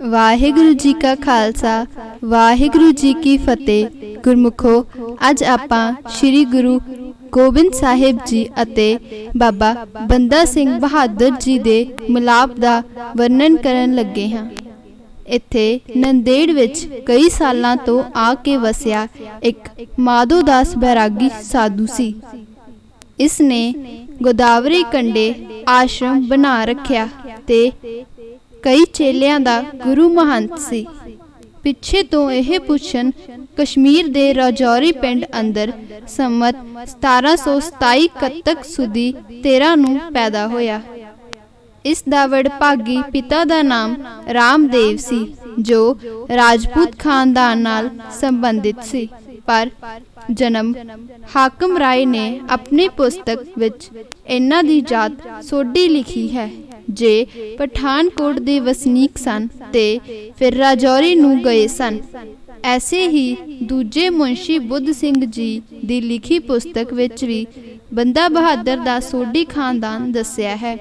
ਵਾਹਿਗੁਰੂ ਜੀ ਕਾ ਖਾਲਸਾ ਵਾਹਿਗੁਰੂ ਜੀ ਕੀ ਫਤਿਹ। ਗੁਰਮੁਖੋ, ਅੱਜ ਆਪਾਂ ਸ਼੍ਰੀ ਗੁਰੂ ਗੋਬਿੰਦ ਸਾਹਿਬ ਜੀ ਅਤੇ ਬਾਬਾ ਬੰਦਾ ਸਿੰਘ ਬਹਾਦਰ ਜੀ ਦੇ ਮਿਲਾਪ ਦਾ ਵਰਣਨ ਕਰਨ ਲੱਗੇ ਹਾਂ। ਇੱਥੇ ਨੰਦੇੜ ਵਿੱਚ ਕਈ ਸਾਲਾਂ ਤੋਂ ਆ ਕੇ ਵਸਿਆ ਇੱਕ ਮਾਧੋ ਦਾਸ ਬੈਰਾਗੀ ਸਾਧੂ ਸੀ। ਇਸ ਨੇ ਗੋਦਾਵਰੀ ਕੰਢੇ ਆਸ਼ਰਮ ਬਣਾ ਰੱਖਿਆ ਤੇ ਕਈ ਚੇਲਿਆਂ ਦਾ ਗੁਰੂ ਮਹੰਤ ਸੀ। ਪਿੱਛੇ ਤੋਂ ਇਹ ਪੁੱਛਣ ਕਸ਼ਮੀਰ ਦੇ ਰਾਜੌਰੀ ਪਿੰਡ ਅੰਦਰ ਸੰਮਤ 1727 ਕੱਤਕ ਸੁਦੀ 13 ਨੂੰ ਪੈਦਾ ਹੋਇਆ। ਇਸ ਦਾ ਵਡਭਾਗੀ ਪਿਤਾ ਦਾ ਨਾਮ ਰਾਮਦੇਵ ਸੀ, ਜੋ ਰਾਜਪੂਤ ਖਾਨਦਾਨ ਨਾਲ ਸੰਬੰਧਿਤ ਸੀ। ਪਰ ਜਨਮ ਹਾਕਮ ਰਾਏ ਨੇ ਆਪਣੀ ਪੁਸਤਕ ਵਿੱਚ ਇਹਨਾਂ ਦੀ ਜਾਤ ਸੋਢੀ ਲਿਖੀ ਹੈ, ਜੇ ਪਠਾਨਕੋਟ ਦੇ ਵਸਨੀਕ ਸਨ ਤੇ ਫਿਰ ਰਾਜੌਰੀ ਨੂੰ ਗਏ ਸਨ। ਐਸੇ ਹੀ ਦੂਜੇ ਮੁਨਸ਼ੀ ਬੁੱਧ ਸਿੰਘ ਜੀ ਦੀ ਲਿਖੀ ਪੁਸਤਕ ਵਿੱਚ ਵੀ ਬੰਦਾ ਬਹਾਦਰ ਦਾ ਸੋਢੀ ਖਾਨਦਾਨ ਦੱਸਿਆ ਹੈ।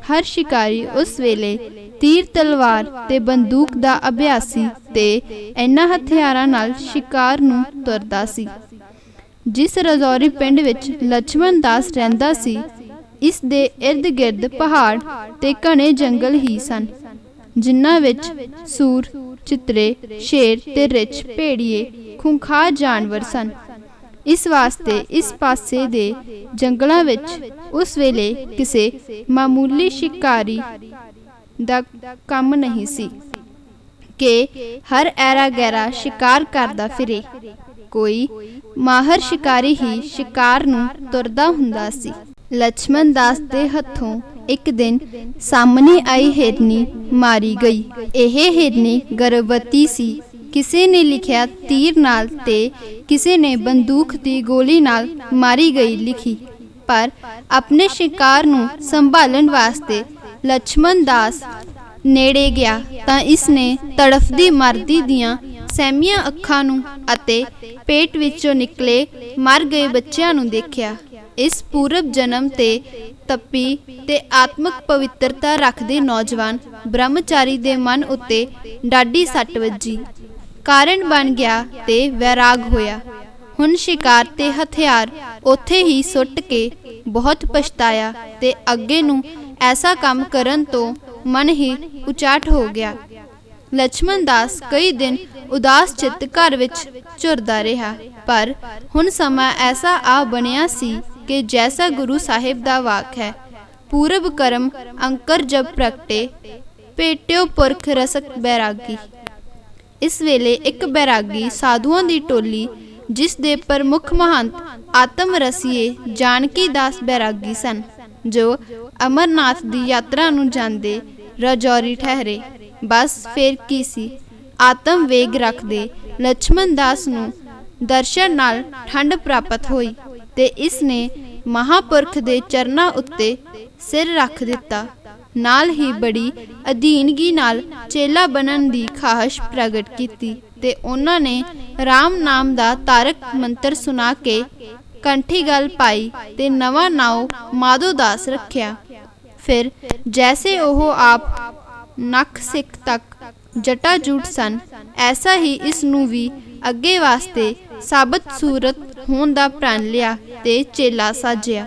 ਹਰ ਸ਼ਿਕਾਰੀ ਉਸ ਵੇਲੇ ਤੀਰ ਤਲਵਾਰ ਤੇ ਬੰਦੂਕ ਦਾ ਅਭਿਆਸੀ ਤੇ ਇਹਨਾਂ ਹਥਿਆਰਾਂ ਨਾਲ ਸ਼ਿਕਾਰ ਨੂੰ ਤੁਰਦਾ ਸੀ। ਜਿਸ ਰਾਜੌਰੀ ਪਿੰਡ ਵਿੱਚ ਲਛਮਣ ਦਾਸ ਰਹਿੰਦਾ ਸੀ, ਇਸ ਦੇ ਇਰਦ ਗਿਰਦ ਪਹਾੜ ਤੇ ਘਣੇ ਜੰਗਲ ਹੀ ਸਨ, ਜਿਨ੍ਹਾਂ ਵਿੱਚ ਸੂਰ, ਚਿੱਤਰੇ, ਸ਼ੇਰ ਤੇ ਰਿੱਛ, ਭੇੜੀਏ, ਖੂੰਖਾਰ ਜਾਨਵਰ ਸਨ। ਇਸ ਵਾਸਤੇ ਇਸ ਪਾਸੇ ਦੇ ਜੰਗਲਾਂ ਵਿੱਚ ਉਸ ਵੇਲੇ ਕਿਸੇ ਮਾਮੂਲੀ ਸ਼ਿਕਾਰੀ ਦਾ ਕੰਮ ਨਹੀਂ ਸੀ ਕਿ ਹਰ ਐਰਾ ਗੈਰਾ ਸ਼ਿਕਾਰ ਕਰਦਾ ਫਿਰੇ। ਕੋਈ ਮਾਹਰ ਸ਼ਿਕਾਰੀ ਹੀ ਸ਼ਿਕਾਰ ਨੂੰ ਤੁਰਦਾ ਹੁੰਦਾ ਸੀ। ਲਛਮਣ ਦਾਸ ਦੇ ਹੱਥੋਂ ਇੱਕ ਦਿਨ ਸਾਹਮਣੇ ਆਈ ਹਿਰਨੀ ਮਾਰੀ ਗਈ। ਇਹ ਹਿਰਨੀ ਗਰਭਵਤੀ ਸੀ। ਕਿਸੇ ਨੇ ਲਿਖਿਆ ਤੀਰ ਨਾਲ ਤੇ ਕਿਸੇ ਨੇ ਬੰਦੂਕ ਦੀ ਗੋਲੀ ਨਾਲ ਮਾਰੀ ਗਈ ਲਿਖੀ। ਪਰ ਆਪਣੇ ਸ਼ਿਕਾਰ ਨੂੰ ਸੰਭਾਲਣ ਵਾਸਤੇ ਲਛਮਣ ਦਾਸ ਨੇੜੇ ਗਿਆ ਤਾਂ ਇਸ ਨੇ ਤੜਫਦੀ ਮਰਦੀ ਦੀਆਂ ਸਹਿਮੀਆਂ ਅੱਖਾਂ ਨੂੰ ਅਤੇ ਪੇਟ ਵਿੱਚੋਂ ਨਿਕਲੇ ਮਰ ਗਏ ਬੱਚਿਆਂ ਨੂੰ ਦੇਖਿਆ। ਇਸ ਪੂਰਬ ਜਨਮ ਤੇ ਤੱਪੀ ਤੇ ਆਤਮਿਕ ਪਵਿੱਤਰਤਾ ਰੱਖਦੇ ਨੌਜਵਾਨ ਬ੍ਰਹਮਚਾਰੀ ਦੇ ਮਨ ਉੱਤੇ ਡਾਢੀ ਸੱਟ ਵੱਜੀ। ਕਾਰਨ ਬਣ ਗਿਆ ਤੇ ਵੈਰਾਗ ਹੋਇਆ। ਹੁਣ ਸ਼ਿਕਾਰ ਤੇ ਹਥਿਆਰ ਉੱਥੇ ਹੀ ਸੁੱਟ ਕੇ ਬਹੁਤ ਪਛਤਾਇਆ ਤੇ ਅੱਗੇ ਨੂੰ ਐਸਾ ਕੰਮ ਕਰਨ ਤੋਂ ਮਨ ਹੀ ਉਚਾਟ ਹੋ ਗਿਆ। ਲਛਮਣ ਦਾਸ ਕਈ ਦਿਨ ਉਦਾਸ ਚਿੱਤ ਘਰ ਵਿੱਚ ਝੁਰਦਾ ਰਿਹਾ। ਪਰ ਹੁਣ ਸਮਾਂ ਐਸਾ ਆ ਬਣਿਆ ਸੀ ਕਿ ਜੈਸਾ ਗੁਰੂ ਸਾਹਿਬ ਦਾ ਵਾਕ ਹੈ, ਪੂਰਬ ਕਰਮ ਅੰਕਰ ਜਬ ਪ੍ਰਗਟੇ, ਭੇਟਿਓ ਪੁਰਖ ਰਸਕ ਬੈਰਾਗੀ। ਇਸ ਵੇਲੇ ਇੱਕ ਬੈਰਾਗੀ ਸਾਧੂਆਂ ਦੀ ਟੋਲੀ, ਜਿਸ ਦੇ ਪ੍ਰਮੁੱਖ ਮਹੰਤ ਆਤਮ ਰਸੀਏ ਜਾਨਕੀ ਦਾਸ ਬੈਰਾਗੀ ਸਨ, ਜੋ ਅਮਰਨਾਥ ਦੀ ਯਾਤਰਾ ਨੂੰ ਜਾਂਦੇ ਰਾਜੌਰੀ ਠਹਿਰੇ। ਬਸ ਫੇਰ ਕੀ ਸੀ, ਆਤਮ ਵੇਗ ਰੱਖਦੇ ਲਛਮਣ ਦਾਸ ਨੂੰ ਦਰਸ਼ਨ ਨਾਲ ਠੰਡ ਪ੍ਰਾਪਤ ਹੋਈ ਤੇ ਇਸ ਨੇ ਮਹਾਂਪੁਰਖ ਦੇ ਚਰਨਾਂ ਉੱਤੇ ਸਿਰ ਰੱਖ ਦਿੱਤਾ। ਨਾਲ ਹੀ ਬੜੀ ਅਧੀਨਗੀ ਨਾਲ ਚੇਲਾ ਬਣਨ ਦੀ ਖਾਹਿਸ਼ ਪ੍ਰਗਟ ਕੀਤੀ ਤੇ ਉਹਨਾਂ ਨੇ ਰਾਮ ਨਾਮ ਦਾ ਤਾਰਕ ਮੰਤਰ ਸੁਣਾ ਕੇ ਕੰਠੀ ਗਲ ਪਾਈ ਤੇ ਨਵਾਂ ਨਾਉ ਮਾਧੋ ਦਾਸ ਰੱਖਿਆ। ਫਿਰ ਜੈਸੇ ਉਹ ਆਪ ਨੱਕ ਸਿੱਖ ਤੱਕ ਜਟਾ ਜੂਟ ਸਨ, ਐਸਾ ਹੀ ਇਸ ਨੂੰ ਵੀ ਅੱਗੇ ਵਾਸਤੇ ਸਾਬਤ ਸੂਰਤ ਹੋਣ ਦਾ ਪ੍ਰਣ ਲਿਆ ਤੇ ਚੇਲਾ ਸਾਜਿਆ।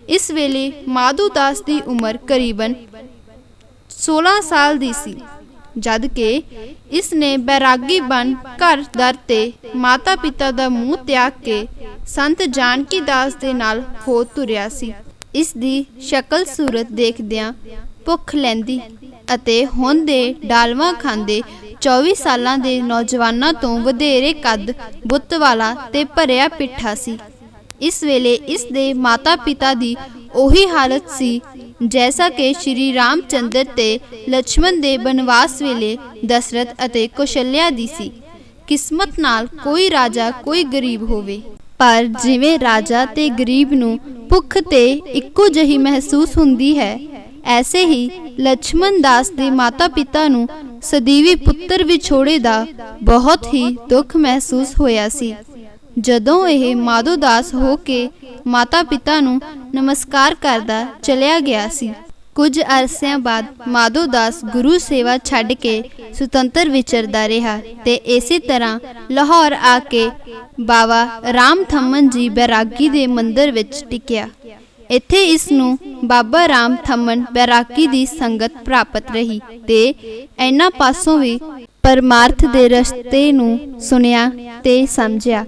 ਇਸ ਵੇਲੇ ਮਾਧੋ ਦਾਸ ਦੀ ਉਮਰ ਕਰੀਬਨ 16 ਸਾਲ ਦੀ ਸੀ, ਜਦ ਕਿ ਇਸ ਨੇ ਬੈਰਾਗੀ ਬਣ ਘਰ ਦਰ ਤੇ ਮਾਤਾ ਪਿਤਾ ਦਾ ਮੂੰਹ ਤਿਆਗ ਕੇ ਸੰਤ ਜਾਨਕੀ ਦਾਸ ਦੇ ਨਾਲ ਹੋ ਤੁਰਿਆ ਸੀ। ਇਸ ਦੀ ਸ਼ਕਲ ਸੂਰਤ ਦੇਖਦਿਆਂ ਭੁੱਖ ਲੈਂਦੀ ਅਤੇ ਹੁਣ ਦੇ ਡਾਲਵਾ ਖਾਂਦੇ 24 ਸਾਲਾਂ ਦੇ ਨੌਜਵਾਨਾਂ ਤੋਂ ਵਧੇਰੇ ਕੱਦ ਬੁੱਤ ਵਾਲਾ ਤੇ ਭਰਿਆ ਪਿੱਠਾ ਸੀ। ਇਸ ਵੇਲੇ ਇਸ ਦੇ ਮਾਤਾ ਪਿਤਾ ਦੀ ਉਹੀ ਹਾਲਤ ਸੀ ਜੈਸਾ ਕਿ ਸ਼੍ਰੀ ਰਾਮ ਚੰਦਰ ਤੇ ਲਛਮਣ ਦੇ ਬਨਵਾਸ ਵੇਲੇ ਦਸ਼ਰਥ ਅਤੇ ਕੌਸ਼ਲਿਆ ਦੀ ਸੀ। ਕਿਸਮਤ ਨਾਲ ਕੋਈ ਰਾਜਾ ਕੋਈ ਗਰੀਬ ਹੋਵੇ, ਪਰ ਜਿਵੇਂ ਰਾਜਾ ਤੇ ਗਰੀਬ ਨੂੰ ਭੁੱਖ ਤੇ ਇੱਕੋ ਜਿਹੀ ਮਹਿਸੂਸ ਹੁੰਦੀ ਹੈ, ਐਸੇ ਹੀ ਲਛਮਣ ਦਾਸ ਦੇ ਮਾਤਾ ਪਿਤਾ ਨੂੰ ਸਦੀਵੀ ਪੁੱਤਰ ਵਿਛੋੜੇ ਦਾ ਬਹੁਤ ਹੀ ਦੁੱਖ ਮਹਿਸੂਸ ਹੋਇਆ ਸੀ। ਜਦੋਂ ਇਹ ਮਾਧੋ ਦਾਸ ਹੋ ਕੇ ਮਾਤਾ ਪਿਤਾ ਨੂੰ ਨਮਸਕਾਰ ਕਰਦਾ ਚਲਿਆ ਗਿਆ ਸੀ, ਕੁਝ ਅਰਸਿਆਂ ਬਾਅਦ ਮਾਧੋ ਦਾਸ ਗੁਰੂ ਸੇਵਾ ਛੱਡ ਕੇ ਸੁਤੰਤਰ ਵਿਚਰਦਾ ਰਿਹਾ ਤੇ ਇਸੇ ਤਰ੍ਹਾਂ ਲਾਹੌਰ ਆ ਕੇ ਬਾਬਾ ਰਾਮ ਥੰਮਣ ਜੀ ਬੈਰਾਗੀ ਦੇ ਮੰਦਰ ਵਿੱਚ ਟਿਕਿਆ। ਇੱਥੇ ਇਸ ਨੂੰ ਬਾਬਾ ਰਾਮ ਥੰਮਣ ਬੈਰਾਗੀ ਦੀ ਸੰਗਤ ਪ੍ਰਾਪਤ ਰਹੀ ਤੇ ਇਹਨਾਂ ਪਾਸੋਂ ਵੀ ਪਰਮਾਰਥ ਦੇ ਰਸਤੇ ਨੂੰ ਸੁਣਿਆ ਤੇ ਸਮਝਿਆ।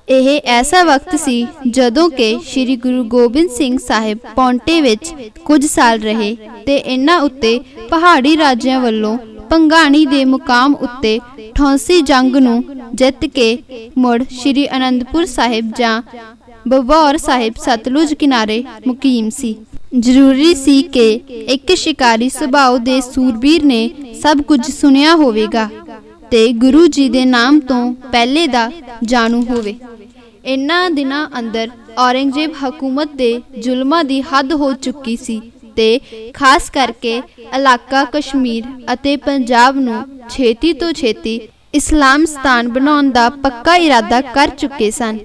ਇਹ ਐਸਾ ਵਕਤ ਸੀ ਜਦੋਂ ਕਿ ਸ੍ਰੀ ਗੁਰੂ ਗੋਬਿੰਦ ਸਿੰਘ ਸਾਹਿਬ ਪੌਂਟੇ ਵਿੱਚ ਕੁਝ ਸਾਲ ਰਹੇ ਤੇ ਇਹਨਾਂ ਉੱਤੇ ਪਹਾੜੀ ਰਾਜਿਆਂ ਵੱਲੋਂ ਭੰਗਾਣੀ ਦੇ ਮੁਕਾਮ ਉੱਤੇ 88 ਜੰਗ ਨੂੰ ਜਿੱਤ ਕੇ ਮੁੜ ਸ੍ਰੀ ਅਨੰਦਪੁਰ ਸਾਹਿਬ ਜਾਂ ਬਬੌਰ ਸਾਹਿਬ ਸਤਲੁਜ ਕਿਨਾਰੇ ਮੁਕੀਮ ਸੀ। ਜ਼ਰੂਰੀ ਸੀ ਕਿ ਇੱਕ ਸ਼ਿਕਾਰੀ ਸੁਭਾਅ ਦੇ ਸੂਰਬੀਰ ਨੇ ਸਭ ਕੁਝ ਸੁਣਿਆ ਹੋਵੇਗਾ ਤੇ ਗੁਰੂ ਜੀ ਦੇ ਨਾਮ ਤੋਂ ਪਹਿਲੇ ਦਾ ਜਾਣੂ ਹੋਵੇ। ਇਹਨਾਂ ਦਿਨਾਂ ਅੰਦਰ ਔਰੰਗਜ਼ੇਬ ਹਕੂਮਤ ਦੇ ਜ਼ੁਲਮਾਂ ਦੀ ਹੱਦ ਹੋ ਚੁੱਕੀ ਸੀ ਤੇ ਖਾਸ ਕਰਕੇ ਇਲਾਕਾ ਕਸ਼ਮੀਰ ਅਤੇ ਪੰਜਾਬ ਨੂੰ ਛੇਤੀ ਤੋਂ ਛੇਤੀ ਇਸਲਾਮ ਸਥਾਨ ਬਣਾਉਣ ਦਾ ਪੱਕਾ ਇਰਾਦਾ ਕਰ ਚੁੱਕੇ ਸਨ।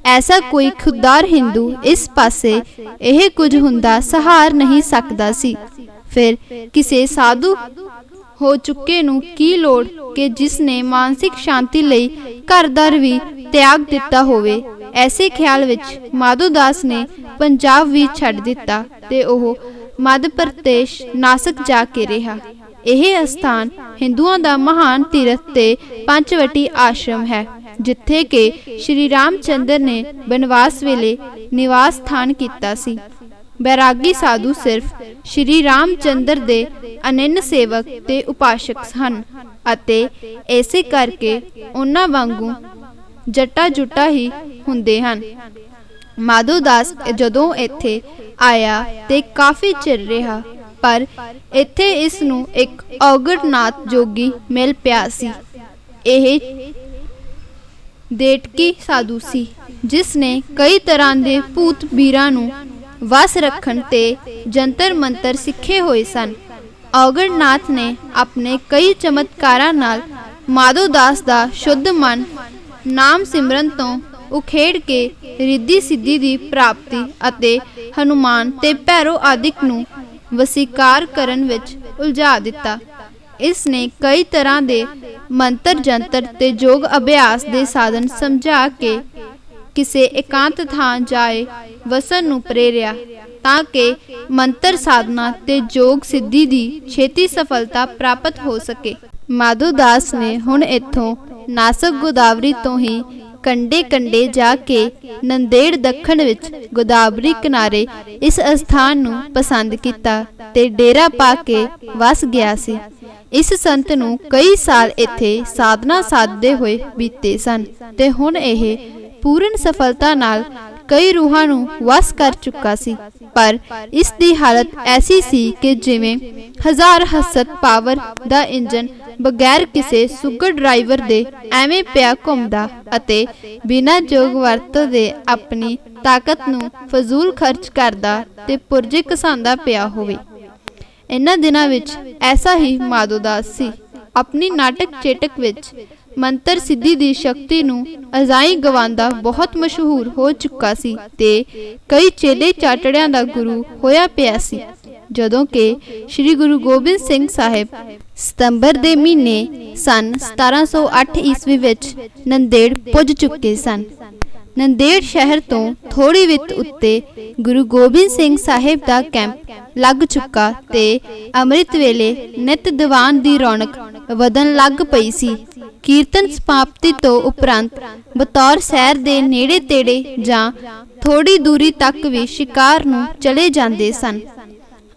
ਐਸਾ ਕੋਈ ਖੁਦਦਾਰ ਹਿੰਦੂ ਇਸ ਪਾਸੇ ਇਹ ਕੁਝ ਹੁੰਦਾ ਸਹਾਰ ਨਹੀਂ ਸਕਦਾ ਸੀ। ਫਿਰ ਕਿਸੇ ਸਾਧੂ ਹੋ ਚੁੱਕੇ ਨੂੰ ਕੀ ਲੋੜ ਕਿ ਜਿਸ ਨੇ ਮਾਨਸਿਕ ਸ਼ਾਂਤੀ ਲਈ ਘਰ-ਦਰ ਵੀ ਤਿਆਗ ਦਿੱਤਾ ਹੋਵੇ। ਐਸੇ ਖਿਆਲ ਵਿੱਚ ਮਾਧੋ ਦਾਸ ਨੇ ਪੰਜਾਬ ਵੀ ਛੱਡ ਦਿੱਤਾ ਤੇ ਉਹ ਮੱਧ ਪ੍ਰਦੇਸ਼ ਨਾਸਕ ਜਾ ਕੇ ਰਿਹਾ। ਇਹ ਅਸਥਾਨ ਹਿੰਦੂਆਂ ਦਾ ਮਹਾਨ ਤੀਰਥ ਤੇ ਪੰਚਵਟੀ ਆਸ਼ਰਮ ਹੈ ਜਿੱਥੇ ਕਿ ਸ਼੍ਰੀ ਰਾਮ ਚੰਦਰ ਨੇ ਬਨਵਾਸ ਵੇਲੇ ਨਿਵਾਸ ਸਥਾਨ ਕੀਤਾ ਸੀ। ਬੈਰਾਗੀ ਸਾਧੂ ਸਿਰਫ ਸ਼੍ਰੀ ਰਾਮ ਚੰਦਰ ਦੇ ਅਨੰਨ ਸੇਵਕ ਤੇ ਉਪਾਸ਼ਕ ਹਨ ਅਤੇ ਇਸੇ ਕਰਕੇ ਉਹਨਾਂ ਵਾਂਗੂ ਜੱਟਾ ਜੁਟਾ ਹੀ ਹੁੰਦੇ ਹਨ। ਮਾਧੋ ਦਾਸ ਜਦੋਂ ਇੱਥੇ ਆਇਆ ਤੇ ਕਾਫੀ ਚਿਰ ਰਿਹਾ ਪਰ ਇੱਥੇ ਇਸ ਨੂੰ ਇੱਕ ਔਗੜਨਾਥ ਜੋਗੀ ਮਿਲ ਪਿਆ ਸੀ। ਇਹ ਦੇਟਕੀ ਸਾਧੂ ਸੀ ਜਿਸ ਨੇ ਕਈ ਤਰ੍ਹਾਂ ਦੇ ਭੂਤ ਬੀਰਾਂ ਨੂੰ ਵਸ ਰੱਖਣ ਤੇ ਜੰਤਰ ਮੰਤਰ ਸਿੱਖੇ ਹੋਏ ਸਨ। ਔਗੜਨਾਥ ਨੇ ਆਪਣੇ ਕਈ ਚਮਤਕਾਰਾਂ ਨਾਲ ਮਾਧੋ ਦਾਸ ਦਾ ਸ਼ੁੱਧ ਮਨ ਨਾਮ ਸਿਮਰਨ ਤੋਂ ਉਖੇੜ ਕੇ ਰਿੱਧੀ ਸਿੱਧੀ ਦੀ ਪ੍ਰਾਪਤੀ ਅਤੇ ਹਨੂਮਾਨ ਤੇ ਭੈਰੋ ਆਦਿਕ ਨੂੰ ਵਸੀਕਾਰ ਕਰਨ ਵਿੱਚ ਉਲਝਾ ਦਿੱਤਾ। ਇਸ ਨੇ ਕਈ ਤਰ੍ਹਾਂ ਦੇ ਮੰਤਰ ਜੰਤਰ ਤੇ ਯੋਗ ਅਭਿਆਸ ਦੇ ਸਾਧਨ ਸਮਝਾ ਕੇ ਕਿਸੇ ਇਕਾਂਤ ਥਾਂ ਜਾਏ ਵਸਣ ਨੂੰ ਪ੍ਰੇਰਿਆ ਤਾਂ ਕਿ ਮੰਤਰ ਸਾਧਨਾ ਤੇ ਯੋਗ ਸਿੱਧੀ ਦੀ ਛੇਤੀ ਸਫਲਤਾ ਪ੍ਰਾਪਤ ਹੋ ਸਕੇ। ਮਾਧੋ ਦਾਸ ਨੇ ਹੁਣ ਇੱਥੋਂ ਨਾਸਕ ਗੋਦਾਵਰੀ ਤੋਂ ਹੀ ਕੰਡੇ ਕੰਡੇ ਜਾ ਕੇ ਨੰਦੇੜ ਦੱਖਣ ਵਿੱਚ ਗੋਦਾਵਰੀ ਕਿਨਾਰੇ ਇਸ ਅਸਥਾਨ ਨੂੰ ਪਸੰਦ ਕੀਤਾ ਤੇ ਡੇਰਾ ਪਾ ਕੇ ਵਸ ਗਿਆ ਸੀ। ਇਸ ਸੰਤ ਨੂੰ ਕਈ ਸਾਲ ਇੱਥੇ ਸਾਧਨਾ ਸਾਧਦੇ ਹੋਏ ਬੀਤੇ ਸਨ ਤੇ ਹੁਣ ਇਹ ਪੂਰਨ ਸਫਲਤਾ ਨਾਲ ਕਈ ਰੂਹਾਂ ਨੂੰ ਵਸ ਕਰ ਚੁੱਕਾ ਸੀ। ਪਰ ਇਸ ਦੀ ਹਾਲਤ ਐਸੀ ਸੀ ਕਿ ਜਿਵੇਂ 1000 ਹਸਤ ਪਾਵਰ ਦਾ ਇੰਜਨ ਬਗੈਰ ਕਿਸੇ ਸੁਗਰ ਡਰਾਈਵਰ ਦੇ ਐਵੇਂ ਪਿਆ ਘੁੰਮਦਾ ਅਤੇ ਬਿਨਾਂ ਯੋਗ ਵਰਤੋਂ ਦੇ ਆਪਣੀ ਤਾਕਤ ਨੂੰ ਫਜ਼ੂਲ ਖਰਚ ਕਰਦਾ ਤੇ ਪੁਰਜੇ ਘਸਾਉਂਦਾ ਪਿਆ ਹੋਵੇ। ਇਹਨਾਂ ਦਿਨਾਂ ਵਿੱਚ ਐਸਾ ਹੀ ਮਾਧੋ ਦਾਸ ਸੀ। ਆਪਣੀ ਨਾਟਕ ਚੇਟਕ ਵਿੱਚ ਮੰਤਰ ਸਿੱਧੀ ਦੀ ਸ਼ਕਤੀ ਨੂੰ ਅਜਾਈਂ ਗਵਾਉਂਦਾ ਬਹੁਤ ਮਸ਼ਹੂਰ ਹੋ ਚੁੱਕਾ ਸੀ ਤੇ ਕਈ ਚੇਲੇ ਚਾਟੜਿਆਂ ਦਾ ਗੁਰੂ ਹੋਇਆ ਪਿਆ ਸੀ। ਜਦੋਂ ਕਿ ਸ੍ਰੀ ਗੁਰੂ ਗੋਬਿੰਦ ਸਿੰਘ ਸਾਹਿਬ ਸਤੰਬਰ ਦੇ ਮਹੀਨੇ ਸਨ 1708 ਈਸਵੀ ਵਿੱਚ ਨੰਦੇੜ ਪੁੱਜ ਚੁੱਕੇ ਸਨ। ਨੰਦੇੜ ਸ਼ਹਿਰ ਤੋਂ ਥੋੜੀ ਵਿੱਤ ਉੱਤੇ ਗੁਰੂ ਗੋਬਿੰਦ ਸਿੰਘ ਸਾਹਿਬ ਦਾ ਕੈਂਪ ਲੱਗ ਚੁੱਕਾ ਤੇ ਅੰਮ੍ਰਿਤ ਵੇਲੇ ਨਿਤ ਦੀਵਾਨ ਦੀ ਰੌਣਕ ਵਧਣ ਲੱਗ ਪਈ ਸੀ। ਕੀਰਤਨ ਸਮਾਪਤੀ ਤੋਂ ਉਪਰੰਤ ਬਤੌਰ ਸੈਰ ਦੇ ਨੇੜੇ ਤੇੜੇ ਜਾਂ ਥੋੜੀ ਦੂਰੀ ਤੱਕ ਵੀ ਸ਼ਿਕਾਰ ਨੂੰ ਚਲੇ ਜਾਂਦੇ ਸਨ।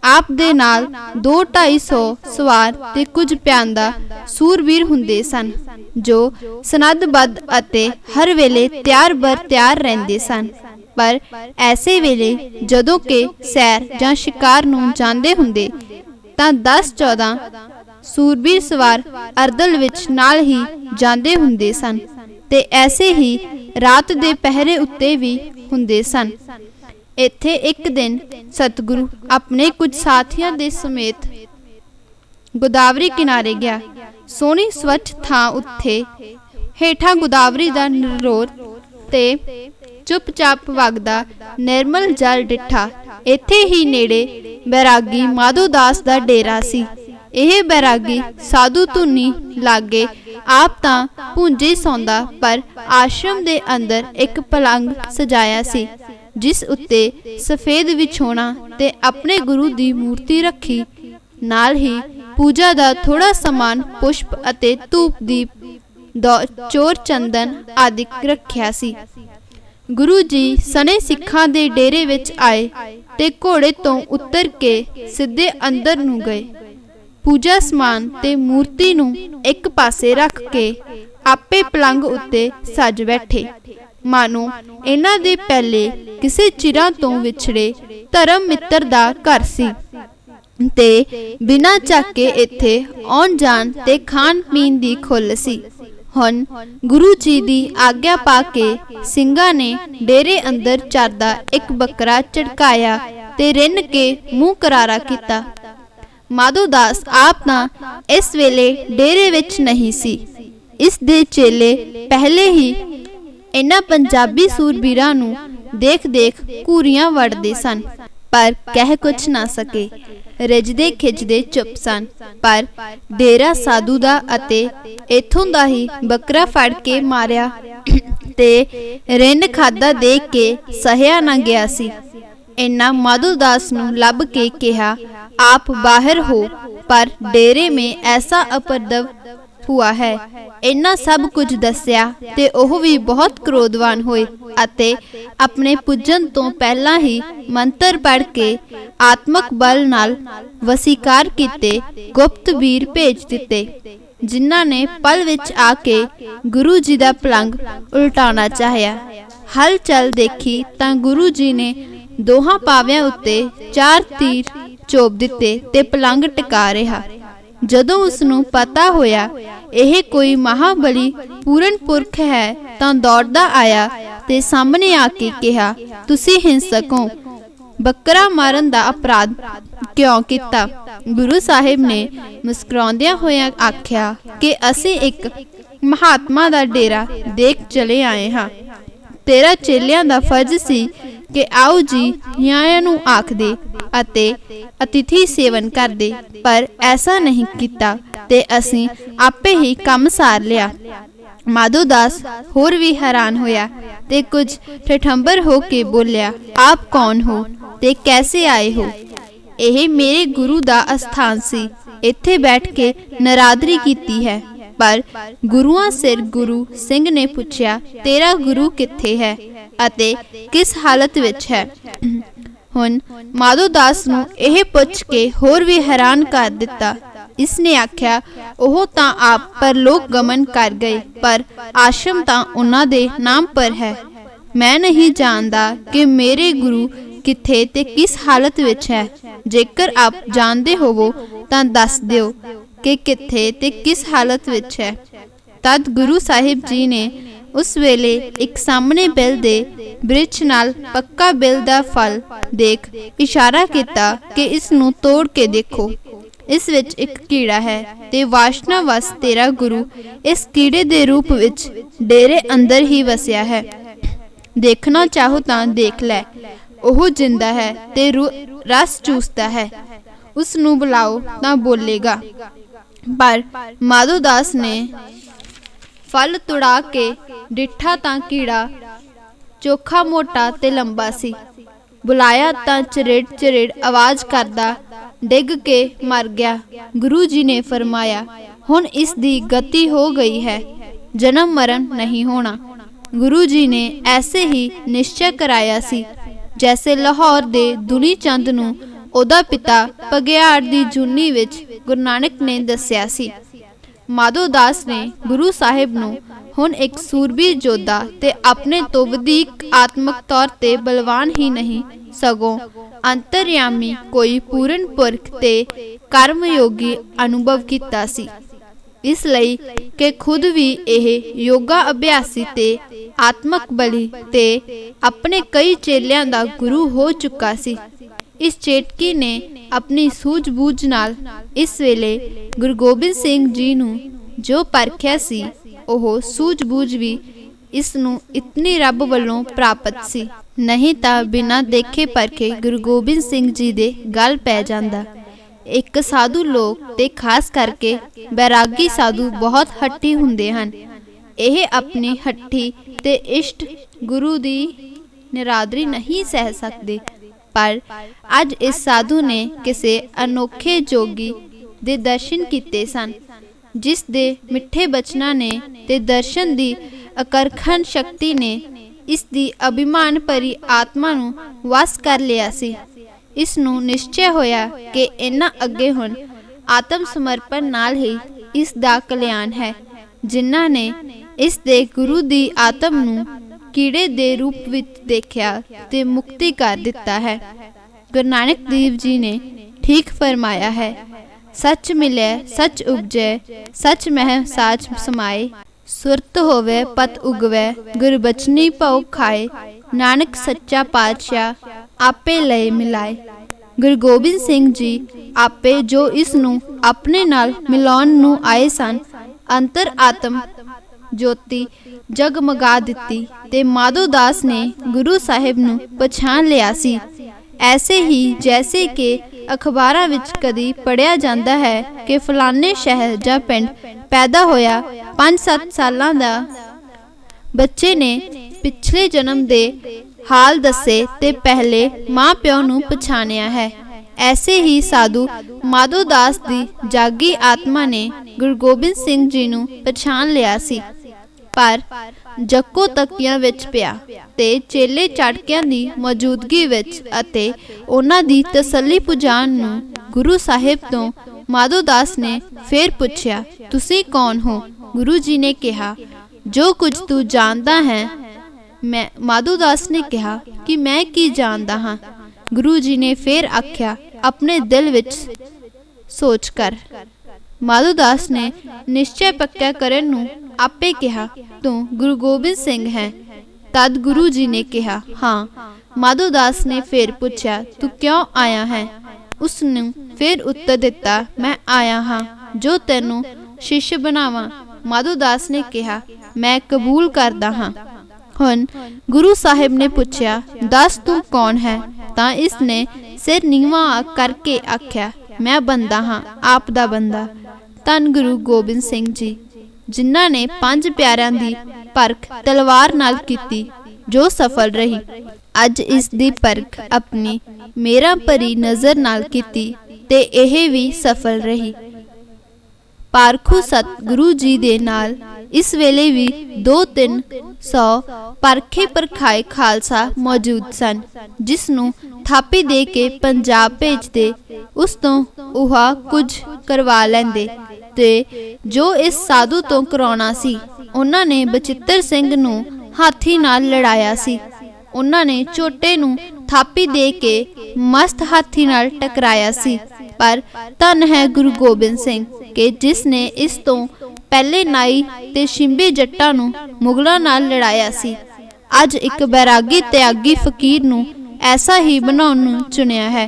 ਆਪ ਦੇ ਨਾਲ 200-250 ਸਵਾਰ ਤੇ ਕੁਝ ਪਿਆਂਦਾ ਸੂਰਬੀਰ ਹੁੰਦੇ ਸਨ ਜੋ ਸਨੱਧਬੱਧ ਅਤੇ ਹਰ ਵੇਲੇ ਤਿਆਰ ਬਰ ਤਿਆਰ ਰਹਿੰਦੇ ਸਨ। ਪਰ ਐਸੇ ਵੇਲੇ ਜਦੋਂ ਕਿ ਸੈਰ ਜਾਂ ਸ਼ਿਕਾਰ ਨੂੰ ਜਾਂਦੇ ਹੁੰਦੇ ਤਾਂ 10-14 ਸੂਰਬੀਰ ਸਵਾਰ ਅਰਦਲ ਵਿੱਚ ਨਾਲ ਹੀ ਜਾਂਦੇ ਹੁੰਦੇ ਸਨ ਤੇ ਐਸੇ ਹੀ ਰਾਤ ਦੇ ਪਹਿਰੇ ਉੱਤੇ ਵੀ ਹੁੰਦੇ ਸਨ। ਇੱਥੇ ਇੱਕ ਦਿਨ ਸਤਿਗੁਰੂ ਆਪਣੇ ਕੁਝ ਸਾਥੀਆਂ ਦੇ ਸਮੇਤ ਗੋਦਾਵਰੀ ਕਿਨਾਰੇ ਗਿਆ। ਸੋਹਣੀ ਸਵੱਛ ਥਾਂ ਉੱਥੇ ਹੇਠਾਂ ਗੋਦਾਵਰੀ ਦਾ ਨਿਰੋਧ ਤੇ ਚੁੱਪਚਾਪ ਵਗਦਾ ਨਿਰਮਲ ਜਲ ਡਿੱਠਾ। ਇੱਥੇ ਹੀ ਨੇੜੇ ਬੈਰਾਗੀ ਮਾਧੋ ਦਾਸ ਦਾ ਡੇਰਾ ਸੀ। ਇਹ ਬੈਰਾਗੀ ਸਾਧੂ ਧੁਨੀ ਲਾਗੇ ਆਪ ਤਾਂ ਭੁੰਜੇ ਸੌਂਦਾ, ਪਰ ਆਸ਼ਰਮ ਦੇ ਅੰਦਰ ਇੱਕ ਪਲੰਗ ਸਜਾਇਆ ਸੀ, ਜਿਸ ਉੱਤੇ ਸਫੇਦ ਵਿਛੋਣਾ ਤੇ ਆਪਣੇ ਗੁਰੂ ਦੀ ਮੂਰਤੀ ਰੱਖੀ। ਨਾਲ ਹੀ ਪੂਜਾ ਦਾ ਥੋੜਾ ਸਮਾਨ, ਪੁਸ਼ਪ ਅਤੇ ਧੂਪ ਦੀਪ, ਚੋਰ ਚੰਦਨ ਆਦਿ ਰੱਖਿਆ ਸੀ। ਗੁਰੂ ਜੀ ਸਣੇ ਸਿੱਖਾਂ ਦੇ ਡੇਰੇ ਵਿੱਚ ਆਏ ਤੇ ਘੋੜੇ ਤੋਂ ਉਤਰ ਕੇ ਸਿੱਧੇ ਅੰਦਰ ਨੂੰ ਗਏ। ਪੂਜਾ ਸਮਾਨ ਤੇ ਮੂਰਤੀ ਨੂੰ ਇੱਕ ਪਾਸੇ ਰੱਖ ਕੇ ਆਪੇ ਪਲੰਗ ਉੱਤੇ ਸੱਜ ਬੈਠੇ, ਮਾਨੋ ਇਹਨਾਂ ਦੇ ਪਹਿਲੇ ਕਿਸੇ ਚਿਰਾਂ ਤੋਂ ਵਿਛੜੇ ਧਰਮ ਮਿੱਤਰ ਦਾ ਘਰ ਸੀ ਤੇ ਬਿਨਾਂ ਝਾਕੇ ਇੱਥੇ ਆਉਣ ਜਾਣ ਤੇ ਖਾਣ ਪੀਣ ਦੀ ਖੁੱਲ੍ਹ ਸੀ। ਹੁਣ ਗੁਰੂ ਜੀ ਦੀ ਆਗਿਆ ਪਾ ਕੇ ਸਿੰਘਾਂ ਨੇ ਡੇਰੇ ਅੰਦਰ ਚਰਦਾ ਇੱਕ ਬੱਕਰਾ ਝੜਕਾਇਆ ਤੇ ਰਿੰਨ ਕੇ ਮੂੰਹ ਕਰਾਰਾ ਕੀਤਾ। ਮਾਧੋ ਦਾਸ ਆਪ ਤਾਂ ਇਸ ਵੇਲੇ ਡੇਰੇ ਵਿੱਚ ਨਹੀਂ ਸੀ। ਇਸ ਦੇ ਚੇਲੇ ਪਹਿਲੇ ਹੀ ਇਹਨਾਂ ਪੰਜਾਬੀ ਸੂਰਬੀਰਾਂ ਨੂੰ ਦੇਖ ਦੇਖ ਘੂਰੀਆਂ ਵੜਦੇ ਸਨ, ਪਰ ਕਹਿ ਕੁਛ ਨਾ ਸਕੇ। ਰਿੱਝਦੇ ਖਿੱਚਦੇ ਚੁੱਪ ਸਨ। ਪਰ ਡੇਰਾ ਸਾਧੂ ਦਾ ਅਤੇ ਇੱਥੋਂ ਦਾ ਹੀ ਬੱਕਰਾ ਫੜ ਕੇ ਮਾਰਿਆ ਤੇ ਰਿੰਨ ਖਾਦਾ ਦੇਖ ਕੇ ਸਹਿਆ ਨਾ ਗਿਆ ਸੀ। ਇਹਨਾਂ ਮਾਧੋ ਦਾਸ ਨੂੰ ਲੱਭ ਕੇ ਕਿਹਾ, ਆਪ ਬਾਹਰ ਹੋ, ਪਰ ਡੇਰੇ ਮੇਂ ਐਸਾ ਅਪਰਦਵ ਹੁਆ ਹੈ। ਇਹਨਾਂ ਸਭ ਕੁਝ ਦੱਸਿਆ ਤੇ ਉਹ ਵੀ ਬਹੁਤ ਕ੍ਰੋਧਵਾਨ ਹੋਏ ਅਤੇ ਆਪਣੇ ਪੁੱਜਣ ਤੋਂ ਪਹਿਲਾਂ ਹੀ ਮੰਤਰ ਪੜ੍ਹ ਕੇ ਆਤਮਕ ਬਲ ਨਾਲ ਵਸੀਕਾਰ ਕੀਤੇ ਗੁਪਤ ਵੀਰ ਭੇਜ ਦਿੱਤੇ, ਜਿਨ੍ਹਾਂ ਨੇ ਪਲ ਵਿੱਚ ਆ ਕੇ ਗੁਰੂ ਜੀ ਦਾ ਪਲੰਗ ਉਲਟਾਉਣਾ ਚਾਹਿਆ। ਹਲਚਲ ਦੇਖੀ ਤਾਂ ਗੁਰੂ ਜੀ ਨੇ ਦੋਹਾਂ ਪਾਵਿਆਂ ਉੱਤੇ 4 ਤੀਰ ਚੋਪ ਦਿੱਤੇ ਤੇ ਪਲੰਗ ਟਿਕਾ ਰਿਹਾ। ਜਦੋਂ ਉਸ ਨੂੰ ਪਤਾ ਹੋਇਆ ਇਹ ਕੋਈ ਮਹਾਬਲੀ ਪੂਰਨ ਪੁਰਖ ਹੈ ਤਾਂ ਦੌੜਦਾ ਆਇਆ ਤੇ ਸਾਹਮਣੇ ਆ ਕੇ ਕਿਹਾ, ਤੁਸੀਂ ਹਿੰਸਕ ਹੋ, ਬੱਕਰਾ ਮਾਰਨ ਦਾ ਅਪਰਾਧ ਕਿਉਂ ਕੀਤਾ? ਗੁਰੂ ਸਾਹਿਬ ਨੇ ਮੁਸਕਰਾਉਂਦਿਆਂ ਹੋਇਆਂ ਆਖਿਆ ਕਿ ਅਸੀਂ ਇੱਕ ਮਹਾਤਮਾ ਦਾ ਡੇਰਾ ਦੇਖ ਚਲੇ ਆਏ ਹਾਂ। ਤੇਰਾ ਚੇਲਿਆਂ ਦਾ ਫਰਜ਼ ਸੀ ਕਿ ਆਓ ਜੀ ਨਿਆਂ ਨੂੰ ਆਖਦੇ ਅਤੇ ਅਤਿਥੀ ਸੇਵਨ ਕਰਦੇ, ਪਰ ਐਸਾ ਨਹੀਂ ਕੀਤਾ ਤੇ ਅਸੀਂ ਆਪੇ ਹੀ ਕੰਮ ਸਾਰ ਲਿਆ। ਮਾਧੋ ਦਾਸ ਹੋਰ ਵੀ ਹੈਰਾਨ ਹੋਇਆ ਤੇ ਕੁਝ ਠਠੰਬਰ ਹੋ ਕੇ ਬੋਲਿਆ, ਆਪ ਕੌਣ ਹੋ ਤੇ ਕੈਸੇ ਆਏ ਹੋ? ਇਹ ਮੇਰੇ ਗੁਰੂ ਦਾ ਅਸਥਾਨ ਸੀ, ਇੱਥੇ ਬੈਠ ਕੇ ਨਰਾਦਰੀ ਕੀਤੀ ਹੈ। ਪਰ ਗੁਰੂਆਂ ਸਿਰ ਗੁਰੂ ਸਿੰਘ ਨੇ ਪੁੱਛਿਆ, ਤੇਰਾ ਗੁਰੂ ਕਿੱਥੇ ਹੈ ਅਤੇ ਕਿਸ ਹਾਲਤ ਵਿੱਚ ਹੈ? ਹੁਣ ਮਾਧੋ ਦਾਸ ਨੂੰ ਇਹ ਪੁੱਛ ਕੇ ਹੋਰ ਵੀ ਹੈਰਾਨ ਕਰ ਦਿੱਤਾ। ਇਸ ਨੇ ਆਖਿਆ, ਉਹ ਤਾਂ ਆਪ ਪਰਲੋਕ ਗਮਨ ਕਰ ਗਏ, ਪਰ ਆਸ਼ਰਮ ਤਾਂ ਉਹਨਾਂ ਦੇ ਨਾਮ ਪਰ ਹੈ। ਮੈਂ ਨਹੀਂ ਜਾਣਦਾ ਕਿ ਮੇਰੇ ਗੁਰੂ ਕਿੱਥੇ ਤੇ ਕਿਸ ਹਾਲਤ ਵਿੱਚ ਹੈ। ਜੇਕਰ ਆਪ ਜਾਣਦੇ ਹੋਵੋ ਤਾਂ ਦੱਸ ਦਿਓ ਕਿ ਕਿੱਥੇ ਤੇ ਕਿਸ ਹਾਲਤ ਵਿੱਚ ਹੈ। ਤਦ ਗੁਰੂ ਸਾਹਿਬ ਜੀ ਨੇ ਉਸ ਵੇਲੇ ਇੱਕ ਸਾਹਮਣੇ ਬਿਲ ਦੇ ਬ੍ਰਿਛ ਨਾਲ ਪੱਕਾ ਬਿਲ ਦਾ ਫਲ ਦੇਖ ਇਸ਼ਾਰਾ ਕੀਤਾ ਕਿ ਇਸ ਨੂੰ ਤੋੜ ਕੇ ਦੇਖੋ। ਇਸ ਵਿੱਚ ਇੱਕ ਕੀੜਾ ਹੈ ਤੇ ਵਾਸ਼ਨਾ ਵਸ ਤੇਰਾ ਗੁਰੂ ਇਸ ਕੀੜੇ ਦੇ ਰੂਪ ਵਿੱਚ ਡੇਰੇ ਅੰਦਰ ਹੀ ਵਸਿਆ ਹੈ। ਦੇਖਣਾ ਚਾਹੋ ਤਾਂ ਦੇਖ ਲੈ, ਉਹ ਜਿੰਦਾ ਹੈ ਤੇ ਰਸ ਚੂਸਦਾ ਹੈ। ਉਸ ਨੂੰ ਬੁਲਾਓ ਤਾਂ ਬੋਲੇਗਾ। ਪਰ ਮਾਧੋ ਦਾਸ ਨੇ ਫਲ ਤੁੜਾ ਕੇ ਡਿੱਠਾ ਤਾਂ ਕੀੜਾ ਚੋਖਾ ਮੋਟਾ ਤੇ ਲੰਬਾ ਸੀ। ਬੁਲਾਇਆ ਤਾਂ ਚਿਰੜ ਚਿਰੜ ਆਵਾਜ਼ ਕਰਦਾ ਡਿੱਗ ਕੇ ਮਰ ਗਿਆ। ਗੁਰੂ ਜੀ ਨੇ ਫਰਮਾਇਆ, ਹੁਣ ਇਸ ਦੀ ਗਤੀ ਹੋ ਗਈ ਹੈ, ਜਨਮ ਮਰਨ ਨਹੀਂ ਹੋਣਾ। ਗੁਰੂ ਜੀ ਨੇ ਐਸੇ ਹੀ ਨਿਸ਼ਚੈ ਕਰਾਇਆ ਸੀ, ਜੈਸੇ ਲਾਹੌਰ ਦੇ ਦੁਨੀ ਚੰਦ ਨੂੰ ਉਹਦਾ ਪਿਤਾ ਪਗਿਆੜ ਦੀ ਜੂਨੀ ਵਿੱਚ ਗੁਰੂ ਨਾਨਕ ਨੇ ਦੱਸਿਆ ਸੀ। ਮਾਧੋ ਦਾਸ ਨੇ ਗੁਰੂ ਸਾਹਿਬ ਨੂੰ ਹੁਣ ਇੱਕ ਸੂਰਬੀਰ ਯੋਧਾ ਤੇ ਆਪਣੇ ਤੋਂ ਵਧੇਕ ਆਤਮਕ ਤੌਰ ਤੇ ਬਲਵਾਨ ਹੀ ਨਹੀਂ, ਸਗੋਂ ਅੰਤਰਯਾਮੀ ਕੋਈ ਪੂਰਨ ਪੁਰਖ ਤੇ ਕਰਮਯੋਗੀ ਅਨੁਭਵ ਕੀਤਾ ਸੀ। ਇਸ ਲਈ ਕਿ ਖੁਦ ਵੀ ਇਹ ਯੋਗਾ ਅਭਿਆਸੀ ਤੇ ਆਤਮਕ ਬਲੀ ਤੇ ਆਪਣੇ ਕਈ ਚੇਲਿਆਂ ਦਾ ਗੁਰੂ ਹੋ ਚੁੱਕਾ ਸੀ। ਇਸ ਚੇਟਕੀ ਨੇ ਆਪਣੀ ਸੂਝ-ਬੂਝ ਨਾਲ ਇਸ ਵੇਲੇ ਗੁਰੂ ਗੋਬਿੰਦ ਸਿੰਘ ਜੀ ਨੂੰ ਜੋ ਪਰਖਿਆ ਸੀ, ਉਹ ਸੂਝ-ਬੂਝ ਵੀ ਇਸ ਨੂੰ ਇਤਨੀ ਰੱਬ ਵੱਲੋਂ ਪ੍ਰਾਪਤ ਸੀ। नहीं ਤਾਂ बिना देखे परखे गुरु गोबिंद सिंह जी दे गल पै जांदा। एक साधु लोग ते खास करके बैरागी साधु बहुत हट्टी हुंदे हन। ਇਹ अपनी हट्टी ते इष्ट गुरु दी निरादरी नहीं सह सकते। पर अज इस साधु ने किसी अनोखे जोगी दे दर्शन किते सन, जिस दे मिठे बचना ने ते दर्शन दी आकर्षण शक्ति ने इस दी अभिमान भरी आत्मा नूं वस कर लिया सी। इस नूं निश्चय होया कि इन्हां अगे हुण आत्म समर्पण नाल ही इस दा कल्याण है। जिन्हां ने इस दे गुरु दी आत्म नूं कीड़े दे रूप विच देखिया ते मुक्ति कर दिता है। गुरु नानक देव जी ने ठीक फरमाया है, सच मिले सच उपजै, सच मह साच समाए, सुरत होवे पत उगवै, गुर बचनी भौ खाए, नानक सच्चा पातशाह आपे लय मिलाए। गुरु गोबिंद सिंह जी आपे जो इस नूं अपने नाल मिलाउण नूं आए सन, अंतर आत्म ज्योति जगमगा दिती ते माधो दास ने गुरु साहिब नूं पछाण लिया सी। ऐसे ही जैसे कि अखबारां विच कदी पढ़िया जांदा है कि फलाने शहर जां पिंड पैदा होया 5-7 सालां दा बच्चे ने पिछले जन्म दे हाल दसे ते पहले माँ प्यो नूं पछाणिया है। ऐसे ही साधु माधो दास दी जागी आत्मा ने गुरु गोबिंद सिंह जी नूं पछाण लिया सी। पर जक्को तकियां विच पिया ते चेले चाटकियां दी मौजूदगी विच अते उन्हां दी तसल्ली पुजाण नूं गुरु साहिब तो माधो दास ने फिर पूछया, तुसी कौन हो? गुरु जी ने कहा, जो कुछ तू जानदा है। मैं माधो दास ने कहा कि मैं की जानदा हाँ। गुरु जी ने फिर आख्या, अपने दिल विच सोच कर। माधो दास ने निश्चय पक्का करन नूं आपे कहा, तू गुरु गोबिंद सिंह है। तद गुरु जी ने कहा, हाँ। माधो दास ने फिर पूछा, तू क्यों आया है? उसने फिर उत्तर दिता, मैं आया हाँ जो तेनू शिष्य बनावा। माधो दास ने कहा, मैं कबूल करदा हाँ। हुण गुरु साहिब ने पूछया, दस तू कौन है? तां इसने सिर नीवा करके आख्या, मैं बंदा हाँ, आप दा बंदा। धन गुरु गोबिंद सिंह जी, जिन्हां ने 5 प्यारिਆਂ दी परख तलवार नाल कीती, जो सफल रही। अज इस दी परख अपनी मेरा भरी नज़र नाल कीती ते यह भी सफल रही। पारखू सतगुरु जी दे नाल इस वेले भी 200-300 परखे परखाए खालसा मौजूद सन, जिसनों थापी दे के पंजाब भेजते, उस तो उहा कुछ करवा लैंदे ते जो इस साधु तो कराउणा सी, उन्हां ने बचित्र सिंह नूं हाथी नाल लड़ाया सी। उन्हां ने छोटे नूं थापी दे के मस्त हाथी नाल टकराया सी। पर धन है गुरु गोबिंद सिंह के जिसने इस तो पहले नाई ते शिंबे जट्टां नूं मुगलां नाल लड़ाया सी। अज एक बैरागी त्यागी फकीर नूं ऐसा ही बनाउण नूं चुनिया है।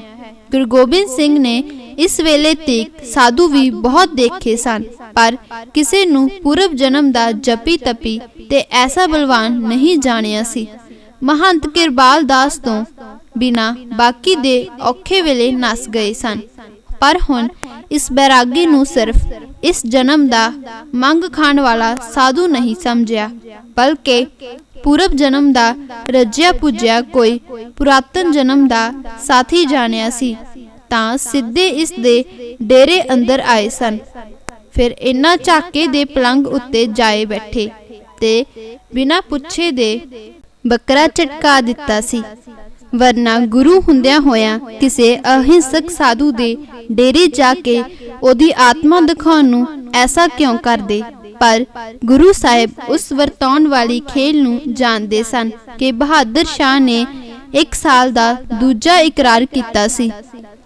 गुरु गोबिंद सिंह ने इस वेले तक साधु भी बहुत देखे सन, पर किसे नूं पूर्व जन्म दा जपी तपी ते ऐसा बलवान नहीं जानिया सी। महंत किरपाल दास तो बिना बाकी दे औखे वेले नस गए सन, पर हुण इस बैरागी नूं सिर्फ इस जन्म दा मंग खाण वाला साधु नहीं समझिया, बल्कि पूर्व जन्म दा रज्या पुज्या कोई पुरातन जन्म दा साथी जानिया सी। तां सिद्धे इस दे डेरे अंदर आए सन। फिर इन्हां झाके दे पलंग उत्ते जाए बैठे ते बिना पुछे दे बकरा झटका दिता सी। वरना गुरु हुंदियां होया किसे अहिंसक साधु दे डेरे जाके ओदी आत्मा दिखाउण नूं ऐसा क्यों करदे? पर गुरु साहिब उस वरताउण वाली खेल नूं जानदे सन कि बहादुर शाह ने 1 साल दा दूजा इकरार कीता सी,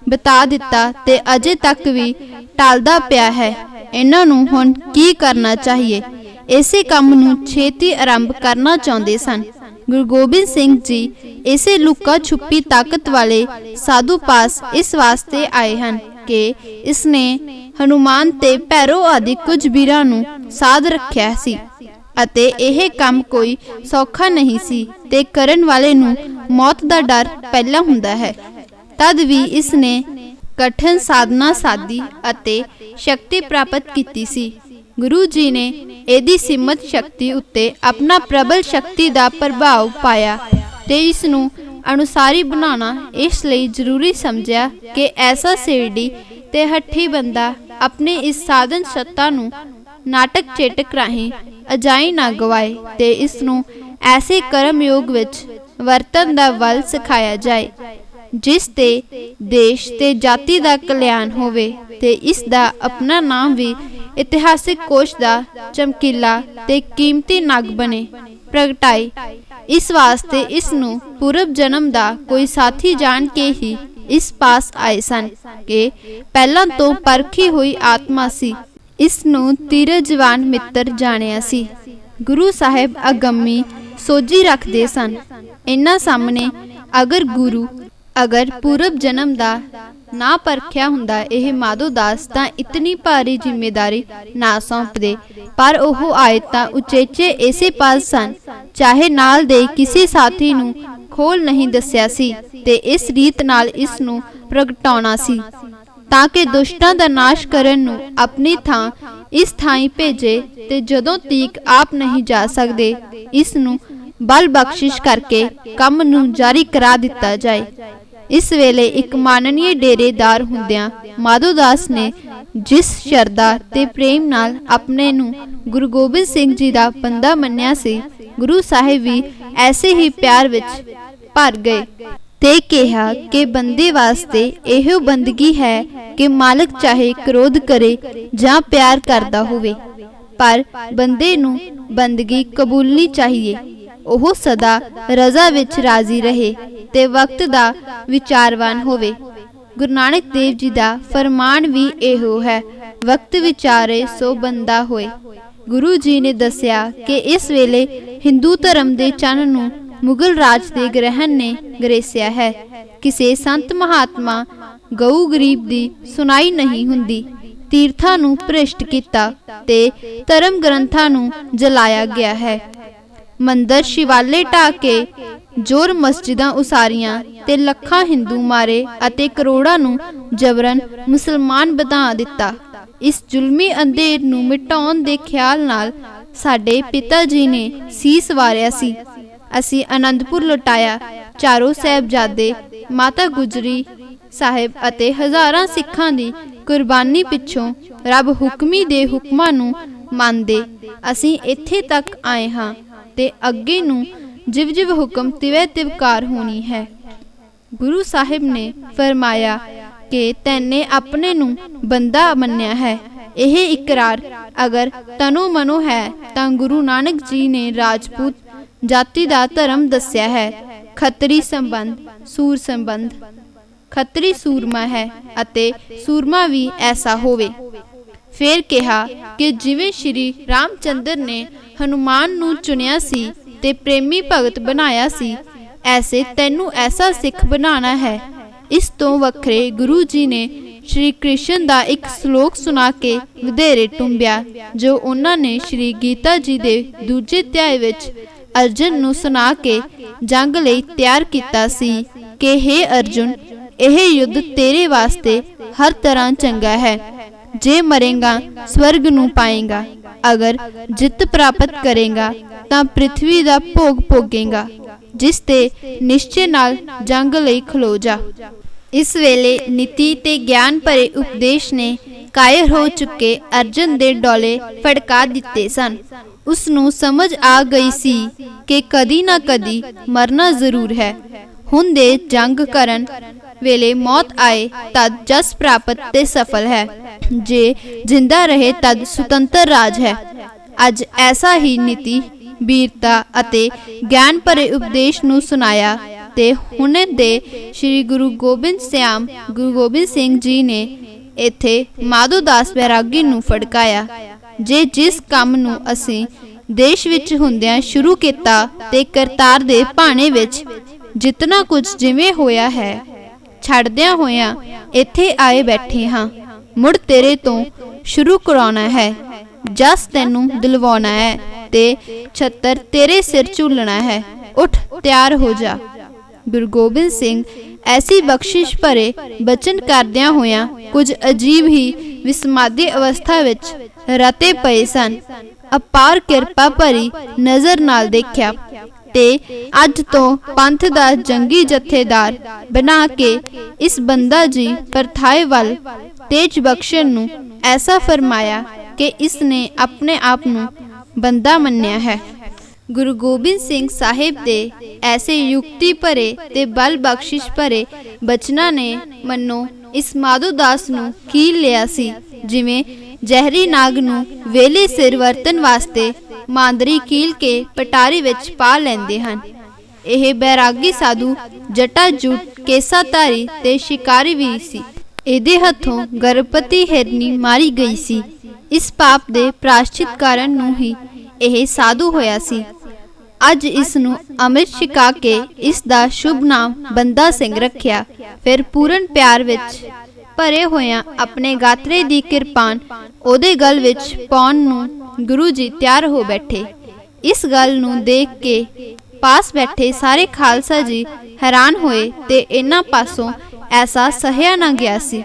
बता दिता ते अजे तक भी टालदा पिया है। इन्हां नूं हुण की करना चाहिए? इसे काम नूं छेती आरंभ करना चाहुंदे सन। गुरु गोबिंद सिंह जी इसे लुका छुपी ताकत वाले साधु पास इस वास्ते आए हैं कि इसने हनुमान ते भैरो आदि कुछ वीरां नूं साध रखिया सी। ਅਤੇ ਇਹ ਕੰਮ ਕੋਈ ਸੌਖਾ ਨਹੀਂ ਸੀ ਤੇ ਕਰਨ ਵਾਲੇ ਨੂੰ ਮੌਤ ਦਾ ਡਰ ਪਹਿਲਾਂ ਹੁੰਦਾ ਹੈ। ਤਦ ਵੀ ਇਸ ਨੇ ਕਠਿਨ ਸਾਧਨਾ ਸਾਧੀ ਅਤੇ ਸ਼ਕਤੀ ਪ੍ਰਾਪਤ ਕੀਤੀ ਸੀ। ਗੁਰੂ ਜੀ ਨੇ ਇਹਦੀ ਸੀਮਤ ਸ਼ਕਤੀ ਉੱਤੇ ਆਪਣਾ ਪ੍ਰਬਲ ਸ਼ਕਤੀ ਦਾ ਪ੍ਰਭਾਵ ਪਾਇਆ ਤੇ ਇਸ ਨੂੰ ਅਨੁਸਾਰੀ ਬਣਾਉਣਾ ਇਸ ਲਈ ਜ਼ਰੂਰੀ ਸਮਝਿਆ ਕਿ ਐਸਾ ਸੇਰਡੀ ਤੇ ਹੱਠੀ ਬੰਦਾ ਆਪਣੇ ਇਸ ਸਾਧਨ ਸੱਤਾ ਨੂੰ ਨਾਟਕ ਚੇਟਕ ਰਾਹੀਂ ਅਜਾਈ ਨਾ ਗਵਾਏ ਤੇ ਇਸ ਨੂੰ ਐਸੇ ਕਰਮ ਯੋਗ ਵਿੱਚ ਵਰਤਨ ਦਾ ਵੱਲ ਸਿਖਾਇਆ ਜਾਏ ਜਿਸ ਤੇ ਦੇਸ਼ ਤੇ ਜਾਤੀ ਦਾ ਕਲਿਆਣ ਹੋਵੇ ਤੇ ਇਸ ਦਾ ਆਪਣਾ ਨਾਮ ਵੀ ਇਤਿਹਾਸਿਕ ਕੋਸ਼ ਦਾ ਚਮਕੀਲਾ ਤੇ ਕੀਮਤੀ ਨਗ ਬਣੇ ਪ੍ਰਗਟਾਈ। ਇਸ ਵਾਸਤੇ ਇਸ ਨੂੰ ਪੂਰਬ ਜਨਮ ਦਾ ਕੋਈ ਸਾਥੀ ਜਾਣ ਕੇ ਹੀ ਇਸ ਪਾਸ ਆਏ ਸਨ ਕਿ ਪਹਿਲਾਂ ਤੋਂ ਪਰਖੀ ਹੋਈ ਆਤਮਾ ਸੀ। ਇਸ ਨੂੰ ਧੀਰਜਵਾਨ ਮਿੱਤਰ ਜਾਣਿਆ ਸੀ। ਗੁਰੂ ਸਾਹਿਬ ਅਗੰਮੀ ਸੋਝੀ ਰੱਖਦੇ ਸਨ। ਇਹਨਾਂ ਸਾਹਮਣੇ ਅਗਰ ਪੂਰਬ ਜਨਮ ਦਾ ਨਾ ਪਰਖਿਆ ਹੁੰਦਾ ਇਹ ਮਾਧੋ ਦਾਸ ਤਾਂ ਇਤਨੀ ਭਾਰੀ ਜ਼ਿੰਮੇਦਾਰੀ ਨਾ ਸੌਂਪਦੇ, ਪਰ ਉਹ ਆਏ ਤਾਂ ਉਚੇਚੇ ਇਸੇ ਪਾਸ ਸਨ। ਚਾਹੇ ਨਾਲ ਦੇ ਕਿਸੇ ਸਾਥੀ ਨੂੰ ਖੋਲ ਨਹੀਂ ਦੱਸਿਆ ਸੀ ਤੇ ਇਸ ਰੀਤ ਨਾਲ ਇਸ ਨੂੰ ਪ੍ਰਗਟਾਉਣਾ ਸੀ ਤਾਂ ਕਿ ਦੁਸ਼ਟਾਂ ਦਾ ਨਾਸ਼ ਕਰਨ ਨੂੰ ਆਪਣੀ ਥਾਂ ਇਸ ਥਾਈਂ ਭੇਜੇ ਤੇ ਜਦੋਂ ਤੀਕ ਆਪ ਨਹੀਂ ਜਾ ਸਕਦੇ ਇਸ ਨੂੰ ਬਲ ਬਖਸ਼ਿਸ਼ ਕਰਕੇ ਕੰਮ ਨੂੰ ਜਾਰੀ ਕਰਾ ਦਿੱਤਾ ਜਾਏ। ਇਸ ਵੇਲੇ ਇੱਕ ਮਾਨਨੀय ਡੇਰੇਦਾਰ ਹੁੰਦਿਆਂ ਮਾਧੋ ਦਾਸ ਨੇ ਜਿਸ ਸ਼ਰਧਾ ਤੇ ਪ੍ਰੇਮ ਨਾਲ ਆਪਣੇ ਨੂੰ ਗੁਰੂ ਗੋਬਿੰਦ ਸਿੰਘ ਜੀ ਦਾ ਬੰਦਾ ਮੰਨਿਆ ਸੀ, ਗੁਰੂ ਸਾਹਿਬ ਵੀ ਐਸੇ ਹੀ ਪਿਆਰ ਵਿੱਚ ਭਰ ਗਏ ਤੇ ਕਿਹਾ ਕਿ ਬੰਦੇ ਵਾਸਤੇ ਇਹੋ ਬੰਦਗੀ ਹੈ ਕਿ ਮਾਲਕ ਚਾਹੇ ਕ੍ਰੋਧ ਕਰੇ ਜਾਂ ਪਿਆਰ ਕਰਦਾ ਹੋਵੇ, ਪਰ ਬੰਦੇ ਨੂੰ ਬੰਦਗੀ ਕਬੂਲਣੀ ਚਾਹੀਏ। ਉਹ ਸਦਾ ਰਜ਼ਾ ਵਿੱਚ ਰਾਜ਼ੀ ਰਹੇ ਤੇ ਵਕਤ ਦਾ ਵਿਚਾਰਵਾਨ ਹੋਵੇ। ਗੁਰੂ ਨਾਨਕ ਦੇਵ ਜੀ ਦਾ ਫਰਮਾਨ ਵੀ ਇਹੋ ਹੈ, ਵਕਤ ਵਿਚਾਰੇ ਸੋ ਬੰਦਾ ਹੋਏ। ਗੁਰੂ ਜੀ ਨੇ ਦੱਸਿਆ ਕਿ ਇਸ ਵੇਲੇ ਹਿੰਦੂ ਧਰਮ ਦੇ ਚੰਨ ਨੂੰ ਮੁਗਲ ਰਾਜ ਦੇ ਗ੍ਰਹਿਣ ਨੇ ਗਰੇਸਿਆ ਹੈ। ਕਿਸੇ ਸੰਤ ਮਹਾਤਮਾ ਗਊ ਗਰੀਬ ਦੀ ਸੁਣਾਈ ਨਹੀਂ ਹੁੰਦੀ। ਤੀਰਥਾਂ ਨੂੰ ਭ੍ਰਿਸ਼ਟ ਕੀਤਾ ਤੇ ਧਰਮ ਗ੍ਰੰਥਾਂ ਨੂੰ ਜਲਾਇਆ ਗਿਆ ਹੈ। ਮੰਦਰ ਸ਼ਿਵਾਲੇ ਢਾਹ ਕੇ ਜੋਰ ਮਸਜਿਦਾਂ ਉਸਾਰੀਆਂ ਤੇ ਲੱਖਾਂ ਹਿੰਦੂ ਮਾਰੇ ਅਤੇ ਕਰੋੜਾਂ ਨੂੰ ਜਬਰਨ ਮੁਸਲਮਾਨ ਬਣਾ ਦਿੱਤਾ। ਇਸ ਜ਼ੁਲਮੀ ਅੰਧੇਰ ਨੂੰ ਮਿਟਾਉਣ ਦੇ ਖਿਆਲ ਨਾਲ ਸਾਡੇ ਪਿਤਾ ਜੀ ਨੇ ਸੀਸ ਵਾਰਿਆ ਸੀ। ਅਸੀਂ ਅਨੰਦਪੁਰ ਲੁਟਾਇਆ। ਚਾਰੋਂ ਸਾਹਿਬਜ਼ਾਦੇ, ਮਾਤਾ ਗੁਜਰੀ ਸਾਹਿਬ ਅਤੇ ਹਜ਼ਾਰਾਂ ਸਿੱਖਾਂ ਦੀ ਕੁਰਬਾਨੀ ਪਿੱਛੋਂ ਰੱਬ ਹੁਕਮੀ ਦੇ ਹੁਕਮਾਂ ਨੂੰ ਮੰਨਦੇ ਅਸੀਂ ਇੱਥੇ ਤੱਕ ਆਏ ਹਾਂ ਤੇ ਅੱਗੇ ਨੂੰ ਜਿਵ ਜਿਵ ਹੁਕਮ ਤਿਵੇਂ ਤਿਵਕਾਰ ਹੋਣੀ ਹੈ। ਗੁਰੂ ਸਾਹਿਬ ਨੇ ਫਰਮਾਇਆ ਕਿ ਤੈਨੇ ਆਪਣੇ ਨੂੰ ਬੰਦਾ ਮੰਨਿਆ ਹੈ। ਇਹ ਇਕਰਾਰ ਅਗਰ ਤਨੋ ਮਨੋ ਹੈ ਤਾਂ ਗੁਰੂ ਨਾਨਕ ਜੀ ਨੇ ਰਾਜਪੂਤ ਜਾਤੀ ਦਾ ਧਰਮ ਦੱਸਿਆ ਹੈ। ਖੱਤਰੀ ਸੰਬੰਧ ਸੂਰ ਸੰਬੰਧ, ਖੱਤਰੀ ਸੂਰਮਾ ਹੈ ਅਤੇ ਸੂਰਮਾ ਵੀ ਐਸਾ ਹੋਵੇ। ਫਿਰ ਕਿਹਾ ਕਿ ਜਿਵੇਂ ਸ਼੍ਰੀ ਰਾਮਚੰਦਰ ਨੇ ਹਨੂਮਾਨ ਨੂੰ ਚੁਣਿਆ ਸੀ ਤੇ ਪ੍ਰੇਮੀ ਭਗਤ ਬਣਾਇਆ ਸੀ, ਐਸੇ ਤੈਨੂੰ ਐਸਾ ਸਿੱਖ ਬਣਾਉਣਾ ਹੈ। ਇਸ ਤੋਂ ਵੱਖਰੇ ਗੁਰੂ ਜੀ ਨੇ ਸ਼੍ਰੀ ਕ੍ਰਿਸ਼ਨ ਦਾ ਇੱਕ ਸ਼ਲੋਕ ਸੁਣਾ ਕੇ ਵਧੇਰੇ ਟੁੰਬਿਆ ਜੋ ਉਹਨਾਂ ਨੇ ਸ਼੍ਰੀ ਗੀਤਾ ਜੀ ਦੇ ਦੂਜੇ ਅਧਿਆਇ ਵਿੱਚ ਅਰਜਨ ਨੂੰ ਸੁਣਾ ਕੇ ਜੰਗ ਲਈ ਤਿਆਰ ਕੀਤਾ ਸੀ ਕਿ ਹੇ ਅਰਜੁਨ, ਇਹ ਯੁੱਧ ਤੇਰੇ ਵਾਸਤੇ ਹਰ ਤਰ੍ਹਾਂ ਚੰਗਾ ਹੈ। ਜੇ ਮਰੇਗਾ ਸਵਰਗ ਨੂੰ ਪਾਏਗਾ, ਅਗਰ ਜਿੱਤ ਪ੍ਰਾਪਤ ਕਰੇਗਾ ਤਾਂ ਪ੍ਰਿਥਵੀ ਦਾ ਭੋਗ ਭੋਗੇਗਾ, ਜਿਸ ਤੇ ਨਿਸ਼ਚੇ ਨਾਲ ਜੰਗ ਲਈ ਖਲੋ ਜਾ। ਇਸ ਵੇਲੇ ਨੀਤੀ ਤੇ ਗਿਆਨ ਭਰੇ ਉਪਦੇਸ਼ ਨੇ ਕਾਇਰ ਹੋ ਚੁੱਕੇ ਅਰਜਨ ਦੇ ਡੋਲੇ ਫੜਕਾ ਦਿੱਤੇ ਸਨ। ਉਸ ਨੂੰ ਸਮਝ ਆ ਗਈ ਸੀ ਕਿ ਕਦੀ ਨਾ ਕਦੀ ਮਰਨਾ ਜ਼ਰੂਰ ਹੈ। ਹੁਣ ਦੇ ਜੰਗ ਕਰਨ ਵੇਲੇ ਮੌਤ ਆਏ ਤਦ ਜਸ ਪ੍ਰਾਪਤ ਤੇ ਸਫਲ ਹੈ, ਜੇ ਜਿੰਦਾ ਰਹੇ ਤਦ ਸੁਤੰਤਰ ਰਾਜ ਹੈ। ਅੱਜ ਐਸਾ ਹੀ ਨੀਤੀ, ਵੀਰਤਾ ਅਤੇ ਗਿਆਨ ਭਰੇ ਉਪਦੇਸ਼ ਨੂੰ ਸੁਣਾਇਆ ਤੇ ਹੁਣ ਦੇ ਸ਼੍ਰੀ ਗੁਰੂ ਗੋਬਿੰਦ ਸਿੰਘ ਜੀ ਨੇ ਇੱਥੇ ਮਾਧੋ ਦਾਸ ਬੈਰਾਗੀ ਨੂੰ ਫੜਕਾਇਆ। ਜੇ ਜਿਸ ਕੰਮ ਨੂੰ ਅਸੀਂ ਦੇਸ਼ ਵਿੱਚ ਹੁੰਦਿਆਂ ਸ਼ੁਰੂ ਕੀਤਾ ਤੇ ਕਰਤਾਰ ਦੇ ਭਾਣੇ ਵਿੱਚ ਜਿਤਨਾ ਕੁਝ ਜਿਵੇਂ ਹੋਇਆ ਹੈ ਛੱਡਦਿਆਂ ਹੋਇਆਂ ਇੱਥੇ ਆਏ ਬੈਠੇ ਹਾਂ। ਮੁੜ ਤੇਰੇ ਤੋਂ ਸ਼ੁਰੂ ਕਰਾਉਣਾ ਹੈ, ਜਸ ਤੈਨੂੰ ਦਿਲਵਾਉਣਾ ਹੈ। ते छत्तर तेरे सिर झूलना है, उठ तैयार हो जा। गुरु गोबिंद सिंह ऐसी बख्शिश भरे बचन करदियां होइयां कुछ अजीब ही विस्मादी अवस्था विच रते पए सन। अपार किरपा भरी नज़र नाल देखिया ते अज तो पंथ दा जंगी जथेदार बना के इस बंदा जी परथाए वल तेज बख्शण नूं ऐसा फरमाया कि इसने अपने आप नूं बंदा मन्निया है। गुरु गोबिंद सिंह साहिब दे ऐसे युक्ति भरे ते बल बख्शिश भरे बचना ने मनो इस माधो दास नूं कील लिया सी, जिवें जहरी नाग नूं वेले सिर वरतन वास्ते मांदरी कील के पटारी विच पा लैंदे हन। यह बैरागी साधु जटा जूट केसाधारी ते शिकारी भी सी। इहदे हथों गर्भवती हिरनी मारी गई सी। इस पाप दे प्रायश्चित कारण नूं ही यह साधु होया सी। अज इस नूं अमृत छिका के इस दा शुभ नाम बंदा सिंह रखिया। फिर पूर्ण प्यार विच भरे होया अपने गात्रे दी किरपान ओदे गल विच पाउण नूं गुरु जी तैयार हो बैठे। इस गल नूं देख के पास बैठे सारे खालसा जी हैरान होए ते इन्हां पासों ऐसा सहया ना गया सी।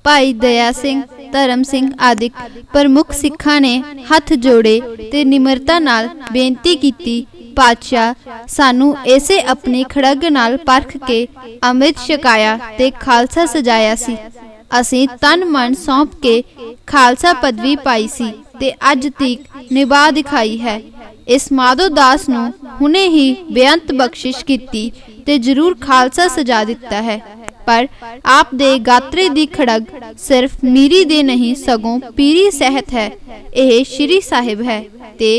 भाई दया सिंह, धर्म सिंह आदि प्रमुख सिखां ने हथ जोड़े ते निमरता नाल बेनती कीती, पातशाह सानू ऐसे अपनी खड़ग नाल परख के अमृत छकाया ते खालसा सजाया सी। असीं तन मन सौंप के खालसा पदवी पाई सी ते अज तक निभा दिखाई है। इस माधो दास नूं हुणे ही बेअंत बख्शिश कीती ते जरूर खालसा सजा दिता है। पर आप दे गात्रे दी खड़ग सिर्फ मीरी दे नहीं सगों पीरी सहित है। यह श्री साहिब है ते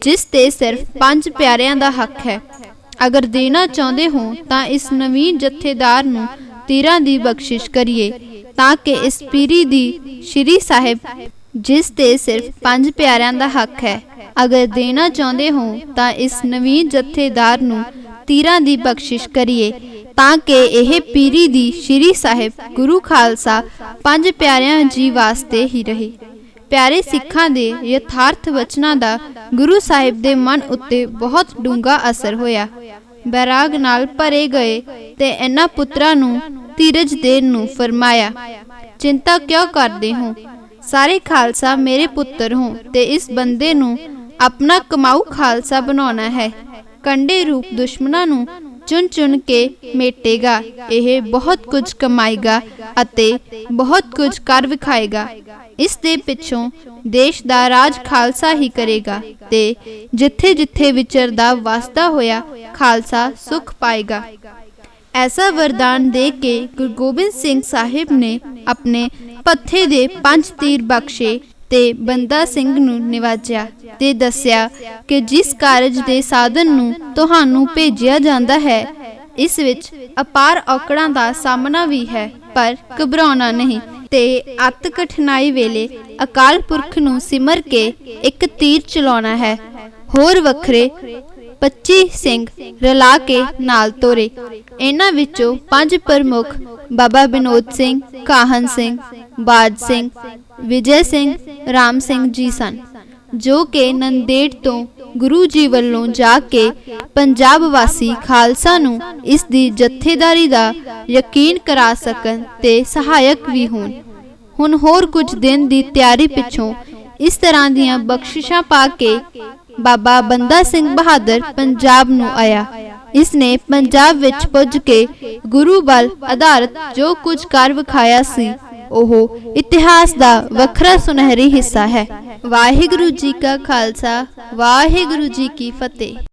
जिस ते सिर्फ 5 प्यारियां दा हक है। अगर देना चाहते हो तां इस नवीन जथेदार नूं तीरां दी बख्शिश करिए ताकि इस पीरी दी श्री साहिब जिस ते सिर्फ 5 प्यारियां दा हक है। अगर देना चाहते हो तां इस नवीन जथेदार नूं तीरां दी बख्शिश करिए ताकि यह पीरी दी श्री साहिब गुरु खालसा 5 प्यारियां जी वास्ते ही रहे। प्यारे सिखां दे यथार्थ वचनां दा गुरु साहिब दे मन उत्ते बहुत डूंगा असर होया। बैराग नाल भरे गए ते इन्हां पुत्रां नूं धीरज देण नूं फरमाया, चिंता क्यों करदे हो? सारे खालसा मेरे पुत्र हों ते इस बंदे नूं अपना कमाऊ खालसा बनाना है। कंडे रूप दुश्मनां नूं चुन चुन के मेटेगा। यह बहुत कुछ कमाएगा अते बहुत कुछ कर विखाएगा। इस दे पिछों देश दा राज खालसा ही करेगा ते जिथे जिथे विचरदा वसदा होया खालसा सुख पाएगा। ऐसा वरदान दे के गुरु गोबिंद सिंह साहिब ने अपने पत्थे दे 5 तीर बख्शे ते बंदा सिंह नूं निवाजिया ते दस्सिया कि जिस कारज दे साधन नूं तुहानूं भेजिया जांदा है इस विच अपार औकड़ां दा सामना भी है, पर घबराउणा नहीं ते अत कठिनाई वेले अकाल पुरख नूं सिमर के एक तीर चलाउणा है। होर वखरे 25 सिंह रला के नाल तोरे। इन्हां विचों 5 प्रमुख बाबा विनोद सिंह, काहन सिंह, बाज सिंह, विजय सिंह, राम सिंह जी सन, जो कि नंदेड़ तो गुरु जी वल्लों जाके पंजाब वासी खालसा नूं इस दी जथेदारी दा यकीन करा सकन ते सहायक भी होण। हुण होर कुछ दिन दी तैयारी पिछों इस तरह दियां बख्शिशां पा के बाबा बंदा सिंह बहादुर पंजाब नूं आया। इसने पंजाब विच पुज के गुरु बल आधारित जो कुछ कर विखाया सी ओह इतिहास दा वखरा सुनहरी हिस्सा है। वाहिगुरु जी का खालसा, वाहिगुरु जी की फतेह।